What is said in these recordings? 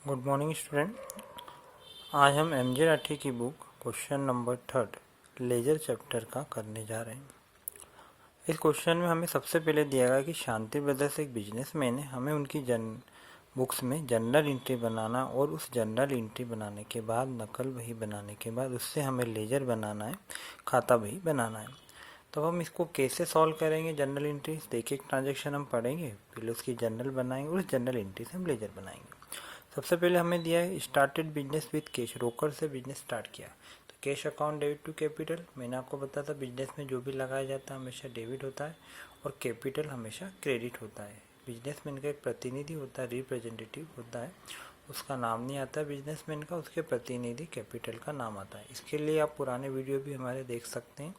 Good morning student. आज हम M J. Rathi की book question number 3 ledger chapter का करने जा रहे हैं। इस क्वेश्चन में हमें सबसे पहले दिया गया कि शांति ब्रदर्स एक बिजनेसमैन है। हमें उनकी बुक्स में जर्नल एंट्री बनाना और उस जर्नल एंट्री बनाने के बाद नकल बही बनाने के बाद उससे हमें लेजर बनाना है, खाता बही बनाना है। तो हम इसको कैसे सॉल्व करेंगे जर्नल एंट्री, एक एक ट्रांजेक्शन हम पढ़ेंगे, फिर उसकी जर्नल बनाएंगे और उस जर्नल एंट्री से हम लेजर बनाएंगे। सबसे पहले हमें दिया है स्टार्टेड बिजनेस विद कैश, रोकड़ से बिजनेस स्टार्ट किया। तो cash account debit to capital, मैंने आपको बताया था बिजनेस में जो भी लगाया जाता है हमेशा डेबिट होता है और कैपिटल हमेशा क्रेडिट होता है। बिजनेसमैन का एक प्रतिनिधि होता है, रिप्रेजेंटेटिव होता है, उसका नाम नहीं आता है बिजनेसमैन का, उसके प्रतिनिधि कैपिटल का नाम आता है। इसके लिए आप पुराने वीडियो भी हमारे देख सकते हैं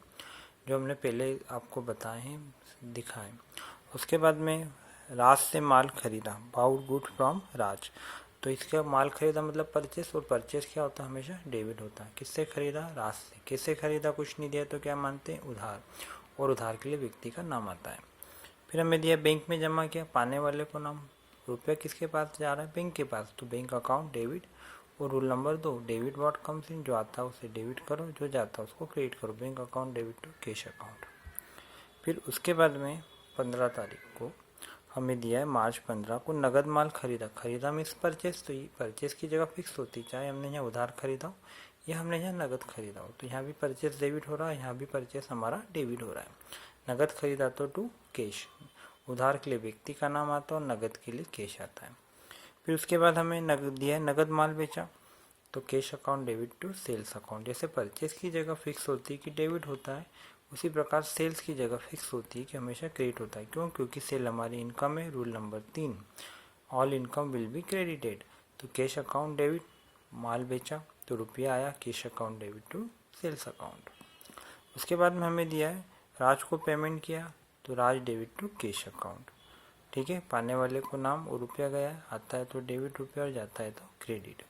जो हमने पहले आपको बताए हैं, दिखाएं। उसके बाद में राज से माल खरीदा, बाउड गुड फ्रॉम राज। तो इसका माल खरीदा मतलब परचेस, और परचेस क्या होता है हमेशा डेबिट होता है। किससे खरीदा? राज से। कैसे खरीदा? कुछ नहीं दिया तो क्या मानते हैं? उधार, और उधार के लिए व्यक्ति का नाम आता है। फिर हमें दिया बैंक में जमा किया, पाने वाले को नाम, रुपया किसके पास जा रहा है? बैंक के पास, तो बैंक अकाउंट डेबिट। और rule number 2, debit what comes in, जो आता है उसे डेबिट करो, जो जाता है उसको क्रेडिट करो। Bank account debit to cash account. फिर उसके बाद में 15 तारीख को हमें दिया है मार्च 15 को नगद माल खरीदा। खरीदा मीन्स परचेस, तो ये परचेस की जगह फिक्स होती है, चाहे हमने यहाँ उधार खरीदा हो या हमने यहाँ नगद खरीदा हो। तो यहाँ भी परचेस डेबिट हो रहा है, यहाँ भी परचेस हमारा डेबिट हो रहा है। नगद खरीदा तो टू कैश, उधार के लिए व्यक्ति का नाम आता है और नगद के लिए कैश आता है। फिर उसके बाद हमें नगद दिया है नगद माल बेचा, तो cash account debit to sales account. जैसे परचेस की जगह फिक्स होती है कि डेबिट होता है, उसी प्रकार सेल्स की जगह फिक्स होती है कि हमेशा क्रेडिट होता है। क्यों? क्योंकि सेल हमारी इनकम है। Rule number 3, all income will be credited. तो कैश अकाउंट डेबिट, माल बेचा तो रुपया आया, cash account debit to sales account. उसके बाद में हमें दिया है राज को पेमेंट किया, तो राज डेबिट टू कैश अकाउंट। ठीक है, पाने वाले को नाम और रुपया गया, आता है तो डेबिट रुपया और जाता है तो क्रेडिट।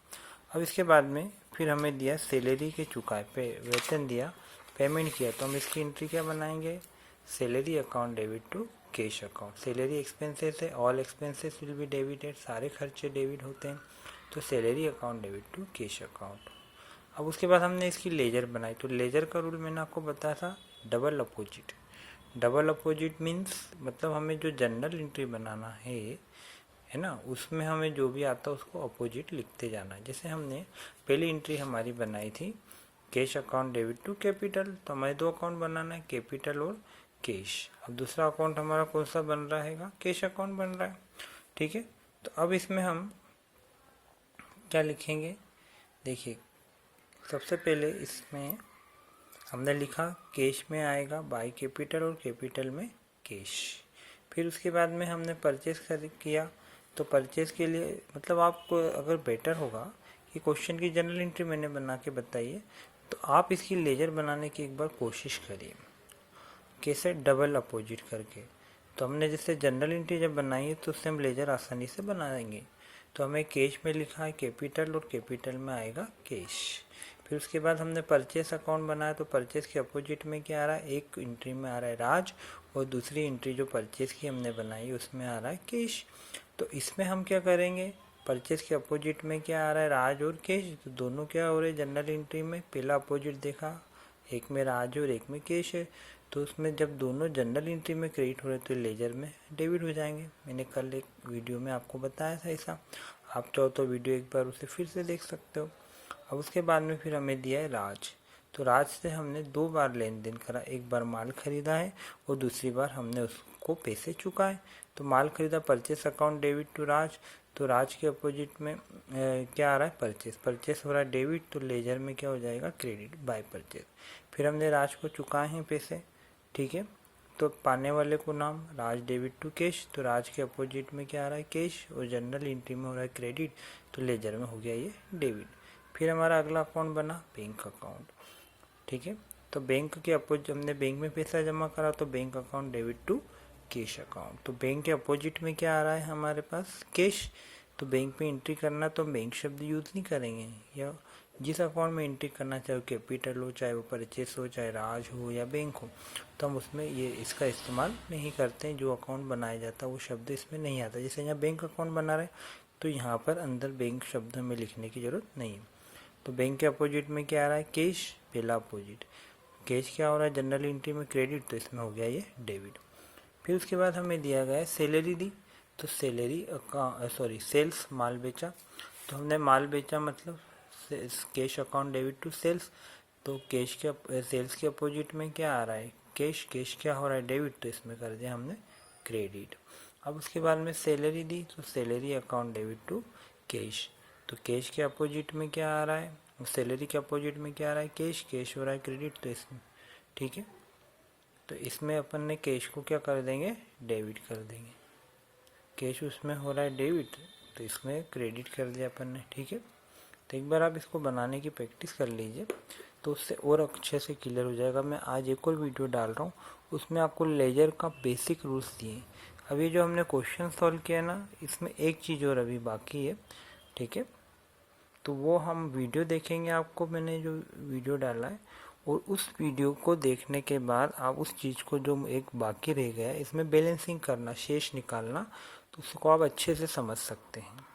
अब इसके बाद में फिर हमें दिया सैलरी के चुकाए पे, वेतन दिया, पेमेंट किया, तो हम इसकी एंट्री क्या बनाएंगे? Salary account debit to cash account. Salary expenses है, all expenses will be debited, सारे खर्चे डेबिट होते हैं, तो salary account debit to cash account. अब उसके बाद हमने इसकी लेजर बनाई, तो लेजर का रूल मैंने आपको बताया था double opposite. Double opposite means मतलब हमें जो जनरल एंट्री बनाना है ना, उसमें हमें जो भी आता है उसको अपोजिट लिखते जाना है। जैसे हमने पहली एंट्री हमारी बनाई थी cash account debit to capital, तो हमें 2 अकाउंट बनाना है, कैपिटल और कैश। अब दूसरा अकाउंट हमारा कौन सा बन रहा है? कैश अकाउंट बन रहा है। ठीक है, तो अब इसमें हम क्या लिखेंगे? देखिए, सबसे पहले इसमें हमने लिखा कैश में आएगा बाय कैपिटल और कैपिटल में कैश। फिर उसके बाद में हमने परचेस किया, तो परचेस के लिए मतलब आपको अगर बेटर होगा कि क्वेश्चन की जनरल एंट्री मैंने बना के बताई है, तो आप इसकी लेजर बनाने की एक बार कोशिश करिए। कैसे? डबल अपोजिट करके। तो हमने जैसे जनरल एंट्री जब बनाई है तो उससे हम लेजर आसानी से बना देंगे। तो हमें कैश में लिखा है कैपिटल और कैपिटल में आएगा कैश। फिर उसके बाद हमने परचेस अकाउंट बनाया, तो परचेस के अपोजिट में क्या आ रहा है? एक एंट्री में आ रहा है राज, और दूसरी एंट्री जो परचेस की हमने बनाई उसमें आ रहा है कैश। तो इसमें हम क्या करेंगे? परचेस के अपोजिट में क्या आ रहा है? राज और कैश, तो दोनों क्या हो रहे हैं जनरल एंट्री में? पहला अपोजिट देखा, एक में राज और एक में कैश है, तो उसमें जब दोनों जनरल एंट्री में क्रेडिट हो रहे तो लेजर में डेबिट हो जाएंगे। मैंने कल एक वीडियो में आपको बताया था ऐसा, आप चाहो तो वीडियो एक बार उसे फिर से देख सकते हो। अब उसके बाद में फिर हमें दिया है राज, तो राज से हमने 2 बार लेन देन करा, एक बार माल खरीदा है और दूसरी बार हमने उसको पैसे चुकाए। तो माल खरीदा, परचेस अकाउंट डेबिट टू राज, तो राज के अपोजिट में क्या आ रहा है? परचेस। परचेस हो रहा है डेबिट, तो लेजर में क्या हो जाएगा? Credit by purchase. फिर हमने राज को चुकाए हैं पैसे, ठीक है, तो पाने वाले को नाम राज डेबिट टू कैश, तो राज के अपोजिट में क्या आ रहा है? कैश, और जनरल एंट्री में हो रहा है क्रेडिट, तो लेजर में हो गया ये डेबिट। फिर हमारा अगला अकाउंट बना बैंक अकाउंट। ठीक है, तो बैंक के अपोजिट हमने बैंक में पैसा जमा करा, तो bank account debit to cash account. तो बैंक के अपोजिट में क्या आ रहा है हमारे पास? कैश। तो बैंक में एंट्री करना तो हम बैंक शब्द यूज़ नहीं करेंगे, या जिस अकाउंट में एंट्री करना, चाहे वो कैपिटल हो, चाहे वो परचेस हो, चाहे राज हो या बैंक हो, तो हम उसमें ये इसका इस्तेमाल नहीं करते हैं। जो अकाउंट बनाया जाता है वो शब्द इसमें नहीं आता। जैसे यहाँ बैंक अकाउंट बना रहे तो यहाँ पर अंदर बैंक शब्द में लिखने की ज़रूरत नहीं है। तो बैंक के अपोजिट में क्या आ रहा है, कैश, पहला अपोजिट। कैश क्या हो रहा है, जनरल एंट्री में क्रेडिट, तो इसमें हो गया ये डेबिट। फिर उसके बाद हमें दिया गया है सैलरी दी, तो सैलरी सेल्स, माल बेचा, तो हमने माल बेचा मतलब cash account debit to sales. तो कैश के सेल्स के अपोजिट में क्या आ रहा है, कैश, कैश क्या हो रहा है, डेबिट, तो इसमें कर दिया हमने क्रेडिट। अब उसके बाद में सैलरी दी, तो salary account debit to cash, तो कैश के अपोजिट में क्या आ रहा है, सैलरी के अपोजिट में क्या आ रहा है, कैश, कैश हो रहा है क्रेडिट, तो इसमें ठीक है। तो इसमें अपन ने कैश को क्या कर देंगे, डेबिट कर देंगे। कैश उसमें हो रहा है डेबिट, तो इसमें क्रेडिट कर दिया अपन ने, ठीक है। तो एक बार आप इसको बनाने की प्रैक्टिस कर लीजिए, तो उससे और अच्छे से क्लियर हो जाएगा। मैं आज एक और वीडियो डाल रहा हूँ, उसमें आपको लेजर का बेसिक रूल्स दिए। अभी जो हमने क्वेश्चन सॉल्व किया ना, इसमें एक चीज़ और अभी बाकी है, ठीक है। तो वो हम वीडियो देखेंगे, आपको मैंने जो वीडियो डाला है, और उस वीडियो को देखने के बाद आप उस चीज़ को जो एक बाकी रह गया है, इसमें बैलेंसिंग करना, शेष निकालना, तो उसको आप अच्छे से समझ सकते हैं।